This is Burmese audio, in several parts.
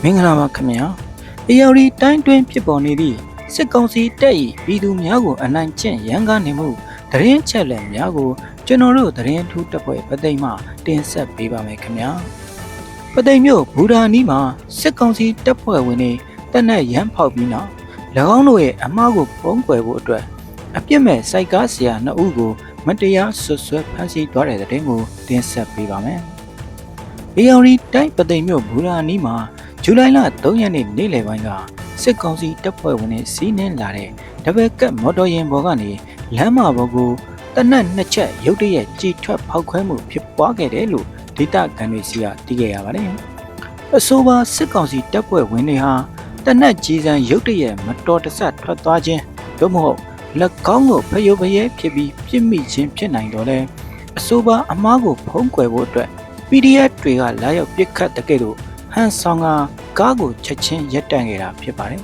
မင်္ဂလာပါခင်ဗျာ။အေရီတိုင်းတွင်ဖြစ်ပေါ်နေသည့်စစ်ကောင်စီတပ်၏ပြည်သူများကိုအနိုင်ကျင့်ရန်ကားနေမှုသတင်းချက်လက်များကိုကျွန်တော်တို့သတင်းထူးတပ်ဖွဲ့ပသိမ်မှတင်ဆက်ပေးပါမယ်ခင်ဗျာ။ပသိမ်မြို့ဘူရာနီးမှာစစ်ကောင်စီတပ်ဖွဲ့ဝင်တွေတပ်နက်ရန်ဖောက်ပြီးနောက်၎င်းတို့ရဲ့အမှားကိုဖုံးကွယ်ဖို့အတွက်အပြစ်မဲ့စိုက်ကားဆရာ2ဦးကိုမတရားဆွဆွဲဖမ်းဆီးသွားတဲ့တဲ့တင်ကိုတင်ဆက်ပေးပါမယ်။အေရီတိုင်းပသိမ်မြို့ဘူရာနီးမှာဇူလိုင်လ3ရက်နေ့နေ့လယ်ပိုင်းကစစ်ကောင်စီတပ်ဖွဲ့ဝင်တွေစီးနင်းလာတဲ့ဒဘယ်ကတ်မော်တော်ယာဉ်ပေါ်ကနေလမ်းမပေါ်ကိုတနက်2ချက်ရုတ်တရက်ကြီးထွတ်ဖောက်ခွဲမှုဖြစ်ပွားခဲ့တယ်လို့ဒေသခံတွေစီကသိခဲ့ရပါတယ်။အဆိုပါစစ်ကောင်စီတပ်ဖွဲ့ဝင်တွေဟာတနက်ကြီးစံရုတ်တရက်မတော်တဆထွက်သွားခြင်းသို့မဟုတ်လက်ကောင်းကိုဖျို့ဖျဲဖြစ်ပြီးပြစ်မိခြင်းဖြစ်နိုင်တော့လဲအဆိုပါအမားကိုဖုံးကွယ်ဖို့အတွက် PDF တွေကလာရောက်ပစ်ခတ်တဲ့ကဲ့သို့ဟန်ဆောင်ကကားကိုချက်ချင်းရပ်တန့်ခဲ့တာဖြစ်ပါတယ်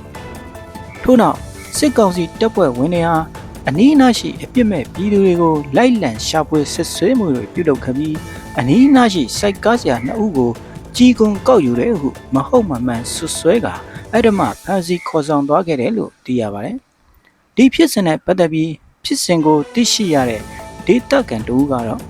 ။ထို့နောက်စစ်ကောင်စီတပ်ဖွဲ့ဝင်တွေဟာအနီးအနားရှိအပြစ်မဲ့ပြည်သူတွေကိုလိုက်လံရှာဖွေစစ်ဆေးမှုတွေပြုလုပ်ခဲ့ပြီးအနီးအနားရှိစိုက်ကားဆရာ2ဦးကိုကြီးကွန်ကောက်ယူတဲ့ဟုမဟုတ်မမှန်ဆွဆွဲကအဲ့ဒီမှာဖမ်းဆီးခေါ်ဆောင်သွားခဲ့တယ်လို့သိရပါတယ်။ဒီဖြစ်စဉ်နဲ့ပတ်သက်ပြီးဖြစ်စဉ်ကိုသိရှိရတဲ့ဒေသခံတို့ကတော့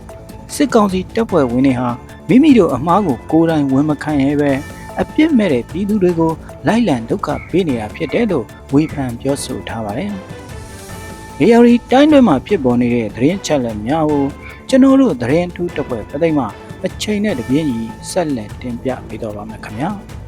စစ်ကောင်စီတပ်ဖွဲ့ဝင်တွေဟာမိမိတို့အမားကိုကိုယ်တိုင်ဝန်မခံရဲပဲအပြစ်မဲ့တဲ့ပြည်သူတွေကိုလိုက်လံဒုက္ခပေးနေတာဖြစ်တယ်လို့ဝေဖန်ပြောဆိုထားပါတယ်။နေရာဒီတိုင်းတွေမှာဖြစ်ပေါ်နေတဲ့သတင်းချက်လက်များကိုကျွန်တော်တို့သတင်းထူးတပ်ဖွဲ့ပသိမ်မှာအချိန်နဲ့တပြေးညီဆက်လက်တင်ပြပေးတော့ပါမယ်ခင်ဗျာ။